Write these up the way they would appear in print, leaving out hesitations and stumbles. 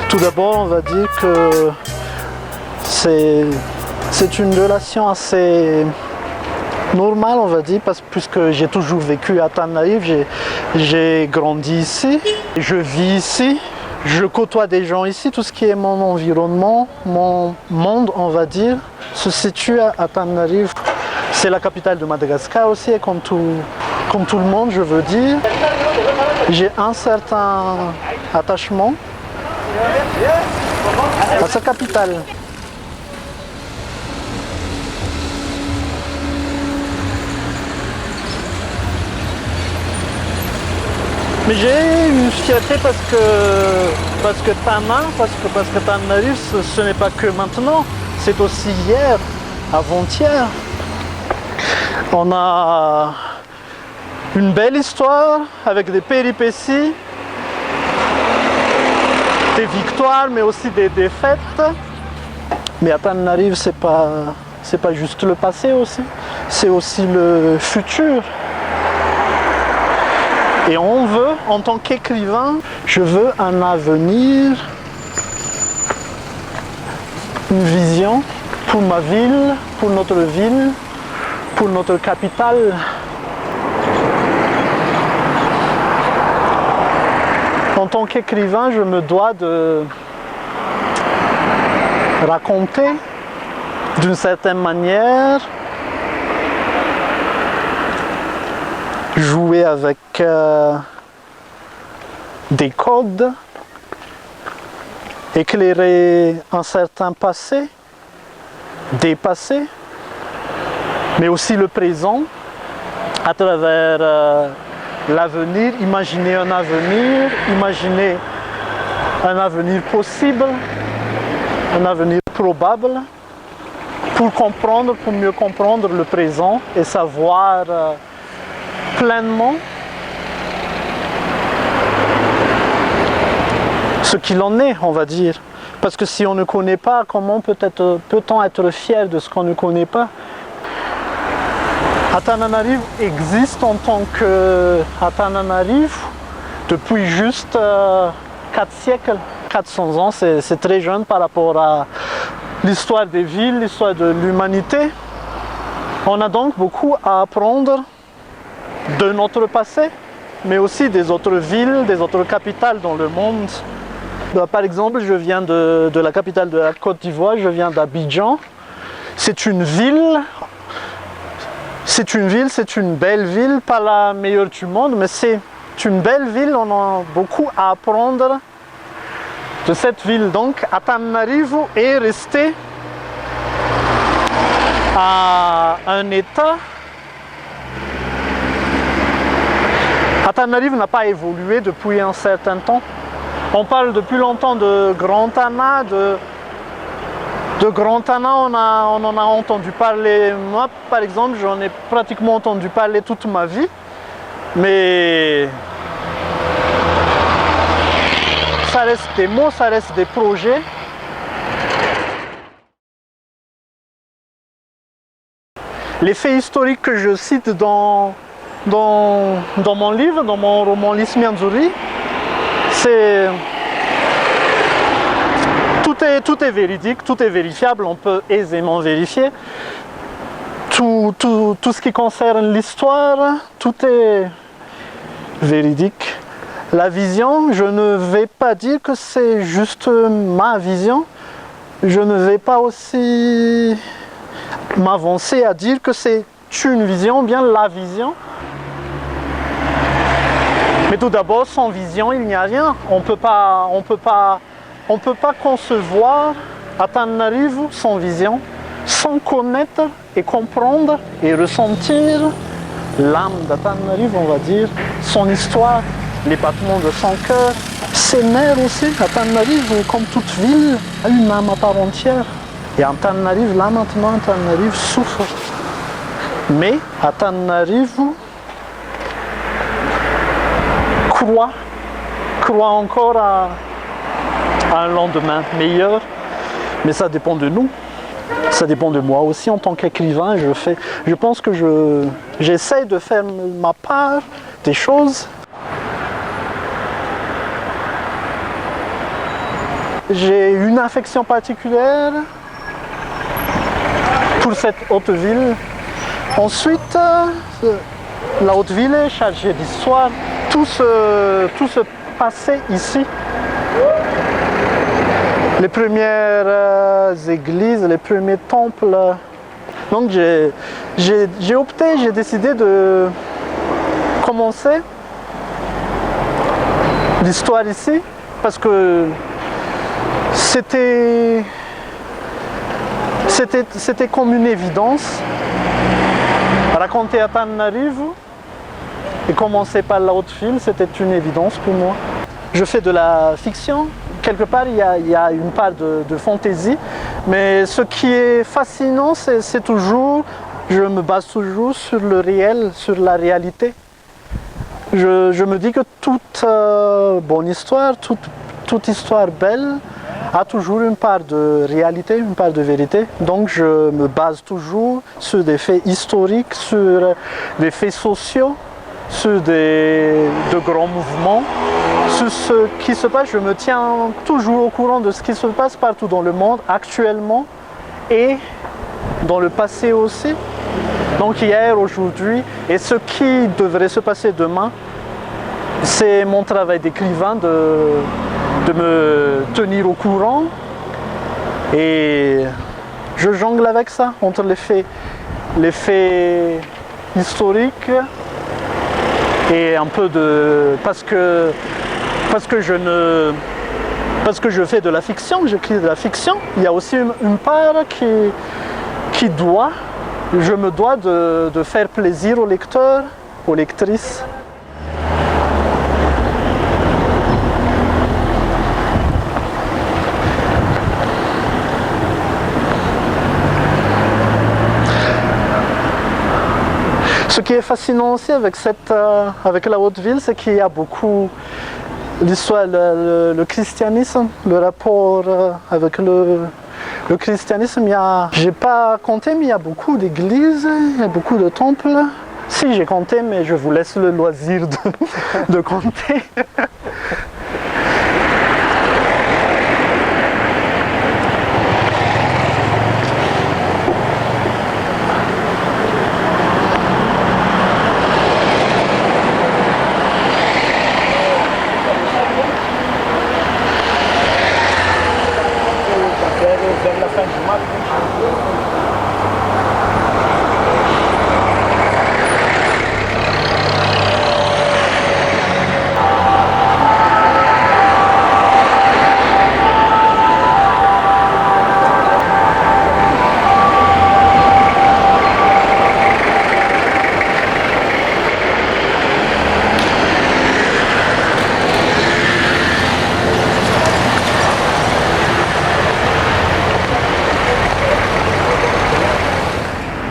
Tout d'abord, on va dire que c'est une relation assez normale, on va dire, puisque j'ai toujours vécu à Tananarive, j'ai grandi ici, je vis ici, je côtoie des gens ici, tout ce qui est mon environnement, mon monde, on va dire, se situe à Tananarive. C'est la capitale de Madagascar aussi, et comme tout le monde, je veux dire, j'ai un certain attachement à sa capitale. Mais j'ai une fierté parce que Tananarive, ce n'est pas que maintenant, c'est aussi hier, avant-hier. On a une belle histoire avec des péripéties, des victoires, mais aussi des défaites. Mais à Tananarive, c'est pas juste le passé aussi, c'est aussi le futur. Et on veut, en tant qu'écrivain, je veux un avenir, une vision pour ma ville, pour notre capitale. En tant qu'écrivain, je me dois de raconter d'une certaine manière, jouer avec des codes, éclairer un certain passé, dépassé, mais aussi le présent, à travers l'avenir, imaginer un avenir possible, un avenir probable, pour mieux comprendre le présent et savoir pleinement ce qu'il en est, on va dire. Parce que si on ne connaît pas, comment peut-on être fier de ce qu'on ne connaît pas? Tananarive existe en tant que Tananarive depuis juste 4 siècles. 400 ans, c'est très jeune par rapport à l'histoire des villes, l'histoire de l'humanité. On a donc beaucoup à apprendre de notre passé, mais aussi des autres villes, des autres capitales dans le monde. Par exemple, je viens de la capitale de la Côte d'Ivoire, je viens d'Abidjan. C'est une belle ville, pas la meilleure du monde, mais c'est une belle ville, on a beaucoup à apprendre de cette ville. Donc, Tananarive est resté à un état. Tananarive n'a pas évolué depuis un certain temps. On parle depuis longtemps de Grand Tana, de Grand Tana, on en a entendu parler. Moi, par exemple, j'en ai pratiquement entendu parler toute ma vie. Mais ça reste des mots, ça reste des projets. Les faits historiques que je cite dans mon livre, dans mon roman Lismi Anzuri, tout est véridique, tout est vérifiable, on peut aisément vérifier. Tout ce qui concerne l'histoire, tout est véridique. La vision, je ne vais pas dire que c'est juste ma vision. Je ne vais pas aussi m'avancer à dire que c'est une vision, bien la vision. Mais tout d'abord, sans vision, il n'y a rien. On peut pas concevoir Tananarive sans vision, sans connaître et comprendre et ressentir l'âme d'Tananarive, on va dire, son histoire, les battements de son cœur. Ses mers aussi, Tananarive, comme toute ville, a une âme à part entière. Et Tananarive, là maintenant, Tananarive souffre. Mais Tananarive croit encore à un lendemain meilleur, mais ça dépend de nous, ça dépend de moi aussi en tant qu'écrivain. Je pense que j'essaie de faire ma part des choses. j'ai une affection particulière pour cette haute ville. Ensuite, la haute ville est chargée d'histoire. Tout se passait ici. Les premières églises, les premiers temples. Donc j'ai opté, j'ai décidé de commencer l'histoire ici parce que c'était comme une évidence. Raconter à Tananarivo et commencer par la haute ville, c'était une évidence pour moi. Je fais de la fiction. Quelque part, il y a une part de fantaisie, mais ce qui est fascinant, c'est toujours, je me base toujours sur le réel, sur la réalité. Je me dis que toute bonne histoire, toute histoire belle a toujours une part de réalité, une part de vérité. Donc je me base toujours sur des faits historiques, sur des faits sociaux, sur de grands mouvements. Sur ce qui se passe, je me tiens toujours au courant de ce qui se passe partout dans le monde actuellement et dans le passé aussi. Donc hier, aujourd'hui et ce qui devrait se passer demain, c'est mon travail d'écrivain de me tenir au courant et je jongle avec ça entre les faits historiques et un peu de... parce que je fais de la fiction, j'écris de la fiction, il y a aussi une part qui doit, je me dois de faire plaisir aux lecteurs, aux lectrices. Ce qui est fascinant aussi avec la haute ville, c'est qu'il y a beaucoup l'histoire, le christianisme, le rapport avec le christianisme. J'ai pas compté, mais il y a beaucoup d'églises, il y a beaucoup de temples. Si, j'ai compté, mais je vous laisse le loisir de compter.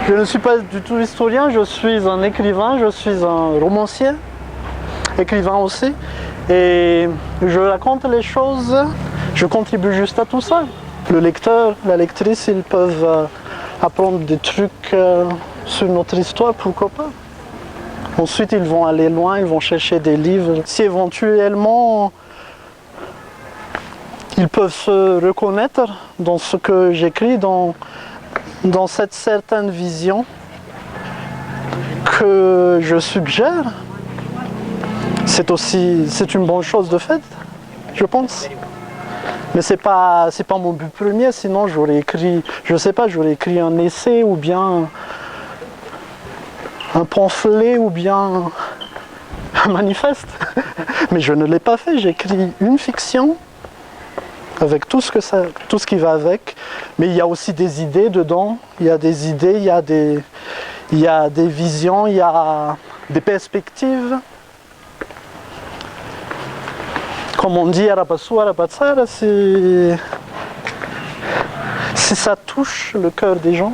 Je ne suis pas du tout historien, je suis un écrivain, je suis un romancier, écrivain aussi, et je raconte les choses, je contribue juste à tout ça. Le lecteur, la lectrice, ils peuvent apprendre des trucs sur notre histoire, pourquoi pas. Ensuite, ils vont aller loin, ils vont chercher des livres. Si éventuellement, ils peuvent se reconnaître dans ce que j'écris, dans cette certaine vision que je suggère, c'est une bonne chose de fait, je pense. Mais c'est pas mon but premier, sinon j'aurais écrit, je sais pas, j'aurais écrit un essai ou bien un pamphlet ou bien un manifeste. Mais je ne l'ai pas fait, j'ai écrit une fiction avec tout ce qui va avec, mais il y a aussi des idées dedans, il y a des idées, il y a des visions, il y a des perspectives. Comme on dit Arapasu, Arapatsara, si ça touche le cœur des gens,